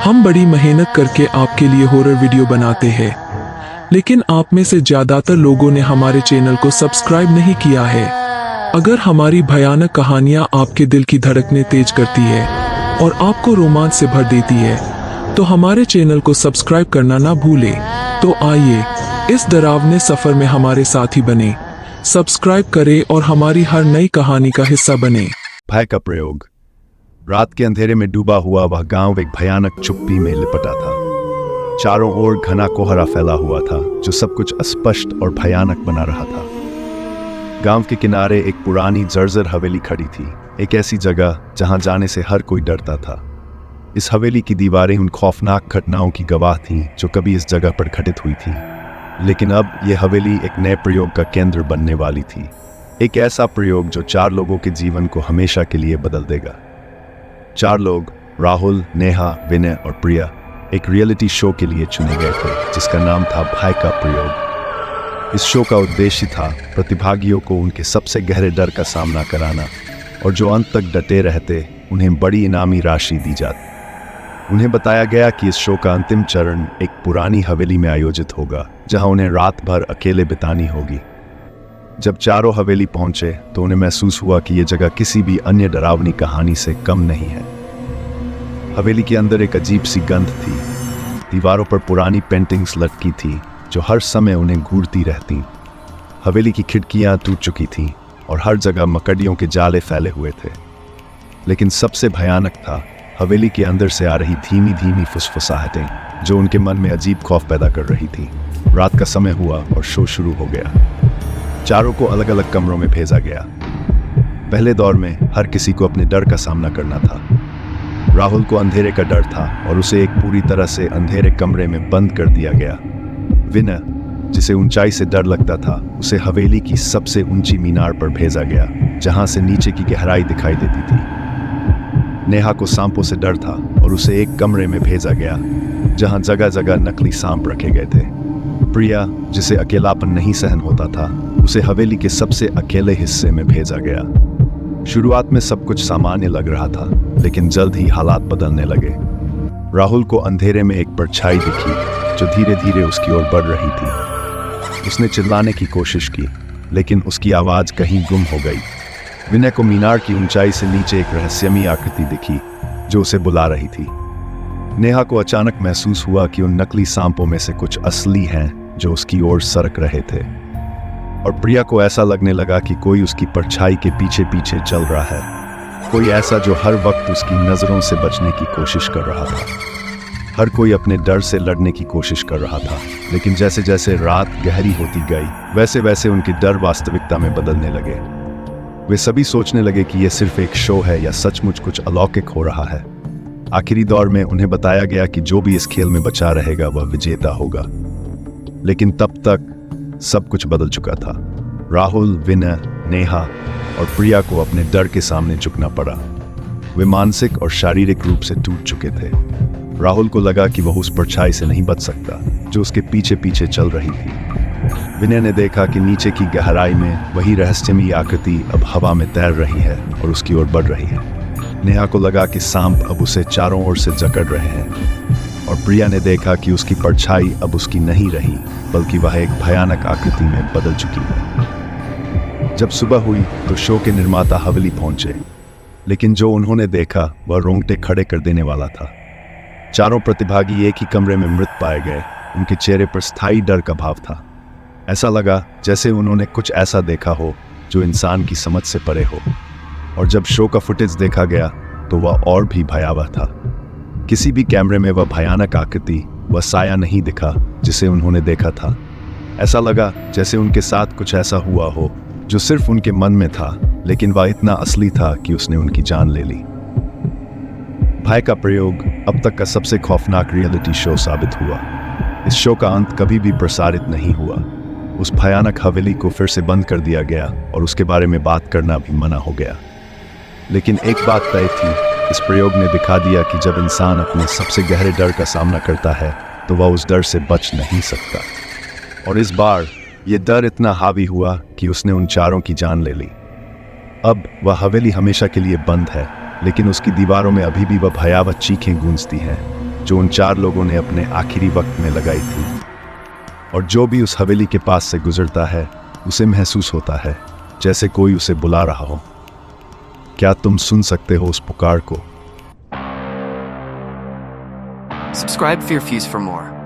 हम बड़ी मेहनत करके आपके लिए हॉरर वीडियो बनाते हैं, लेकिन आप में से ज्यादातर लोगों ने हमारे चैनल को सब्सक्राइब नहीं किया है। अगर हमारी भयानक कहानियां आपके दिल की धड़कनें तेज करती है और आपको रोमांच से भर देती है, तो हमारे चैनल को सब्सक्राइब करना ना भूलें। तो आइए इस डरावने सफर में हमारे साथी बने, सब्सक्राइब करें और हमारी हर नई कहानी का हिस्सा बने। भय का प्रयोग। रात के अंधेरे में डूबा हुआ वह गांव एक भयानक चुप्पी में लिपटा था। चारों ओर घना कोहरा फैला हुआ था जो सब कुछ अस्पष्ट और भयानक बना रहा था। गांव के किनारे एक पुरानी जर्जर हवेली खड़ी थी, एक ऐसी जगह जहां जाने से हर कोई डरता था। इस हवेली की दीवारें उन खौफनाक घटनाओं की गवाह थीं जो कभी इस जगह पर घटित हुई थी। लेकिन अब यह हवेली एक नए प्रयोग का केंद्र बनने वाली थी, एक ऐसा प्रयोग जो 4 लोगों के जीवन को हमेशा के लिए बदल देगा। 4 लोग, राहुल, नेहा, विनय और प्रिया, एक रियलिटी शो के लिए चुने गए थे जिसका नाम था भय का प्रयोग। इस शो का उद्देश्य था प्रतिभागियों को उनके सबसे गहरे डर का सामना कराना, और जो अंत तक डटे रहते उन्हें बड़ी इनामी राशि दी जाती। उन्हें बताया गया कि इस शो का अंतिम चरण एक पुरानी हवेली में आयोजित होगा जहां उन्हें रात भर अकेले बितानी होगी। जब चारों हवेली पहुंचे तो उन्हें महसूस हुआ कि यह जगह किसी भी अन्य डरावनी कहानी से कम नहीं है। हवेली के अंदर एक अजीब सी गंध थी। दीवारों पर पुरानी पेंटिंग्स लटकी थी जो हर समय उन्हें घूरती रहती। हवेली की खिड़कियां टूट चुकी थीं और हर जगह मकड़ियों के जाले फैले हुए थे। लेकिन सबसे भयानक था हवेली के अंदर से आ रही धीमी धीमी फुसफुसाहटें जो उनके मन में अजीब खौफ पैदा कर रही थी। रात का समय हुआ और शो शुरू हो गया। चारों को अलग अलग कमरों में भेजा गया। पहले दौर में हर किसी को अपने डर का सामना करना था। राहुल को अंधेरे का डर था और उसे एक पूरी तरह से अंधेरे कमरे में बंद कर दिया गया। विनय, जिसे ऊंचाई से डर लगता था, उसे हवेली की सबसे ऊंची मीनार पर भेजा गया जहां से नीचे की गहराई दिखाई देती थी। नेहा को सांपों से डर था और उसे एक कमरे में भेजा गया जहां जगह जगह नकली सांप रखे गए थे। प्रिया, जिसे अकेलापन नहीं सहन होता था, उसे हवेली के सबसे अकेले हिस्से में भेजा गया। शुरुआत में सब कुछ सामान्य लग रहा था, लेकिन जल्द ही हालात बदलने लगे। राहुल को अंधेरे में एक परछाई दिखी जो धीरे धीरे उसकी ओर बढ़ रही थी। उसने चिल्लाने की कोशिश की, लेकिन उसकी आवाज कहीं गुम हो गई। विनय को मीनार की ऊंचाई से नीचे एक रहस्यमयी आकृति दिखी जो उसे बुला रही थी। नेहा को अचानक महसूस हुआ कि उन नकली सांपों में से कुछ असली हैं जो उसकी ओर सरक रहे थे। और प्रिया को ऐसा लगने लगा कि कोई उसकी परछाई के पीछे पीछे चल रहा है, कोई ऐसा जो हर वक्त उसकी नजरों से बचने की कोशिश कर रहा था। हर कोई अपने डर से लड़ने की कोशिश कर रहा था, लेकिन जैसे जैसे रात गहरी होती गई वैसे वैसे उनके डर वास्तविकता में बदलने लगे। वे सभी सोचने लगे कि यह सिर्फ एक शो है या सचमुच कुछ अलौकिक हो रहा है। आखिरी दौर में उन्हें बताया गया कि जो भी इस खेल में बचा रहेगा वह विजेता होगा। लेकिन तब तक सब कुछ बदल चुका था। राहुल, विनय, नेहा और प्रिया को अपने डर के सामने झुकना पड़ा। वे मानसिक और शारीरिक रूप से टूट चुके थे। राहुल को लगा कि वह उस परछाई से नहीं बच सकता जो उसके पीछे पीछे चल रही थी। विनय ने देखा कि नीचे की गहराई में वही रहस्यमयी आकृति अब हवा में तैर रही है और उसकी ओर बढ़ रही है। नेहा को लगा कि सांप अब उसे चारों ओर से जकड़ रहे हैं, और प्रिया ने देखा कि उसकी परछाई अब उसकी नहीं रही, बल्कि वह एक भयानक आकृति में बदल चुकी है। जब सुबह हुई तो शो के निर्माता हवेली पहुंचे, लेकिन जो उन्होंने देखा वह रोंगटे खड़े कर देने वाला था। चारों प्रतिभागी एक ही कमरे में मृत पाए गए। उनके चेहरे पर स्थायी डर का भाव था। ऐसा लगा जैसे उन्होंने कुछ ऐसा देखा हो जो इंसान की समझ से परे हो। और जब शो का फुटेज देखा गया तो वह और भी भयावह था। किसी भी कैमरे में वह भयानक आकृति, वह साया नहीं दिखा जिसे उन्होंने देखा था। ऐसा लगा जैसे उनके साथ कुछ ऐसा हुआ हो जो सिर्फ उनके मन में था, लेकिन वह इतना असली था कि उसने उनकी जान ले ली। भय का प्रयोग अब तक का सबसे खौफनाक रियलिटी शो साबित हुआ। इस शो का अंत कभी भी प्रसारित नहीं हुआ। उस भयानक हवेली को फिर से बंद कर दिया गया और उसके बारे में बात करना भी मना हो गया। लेकिन एक बात तय थी, इस प्रयोग ने दिखा दिया कि जब इंसान अपने सबसे गहरे डर का सामना करता है तो वह उस डर से बच नहीं सकता। और इस बार ये डर इतना हावी हुआ कि उसने उन चारों की जान ले ली। अब वह हवेली हमेशा के लिए बंद है, लेकिन उसकी दीवारों में अभी भी वह भयावह चीखें गूंजती हैं जो उन 4 लोगों ने अपने आखिरी वक्त में लगाई थी। और जो भी उस हवेली के पास से गुजरता है उसे महसूस होता है जैसे कोई उसे बुला रहा हो। क्या तुम सुन सकते हो उस पुकार को? Subscribe Fear Fuse for more.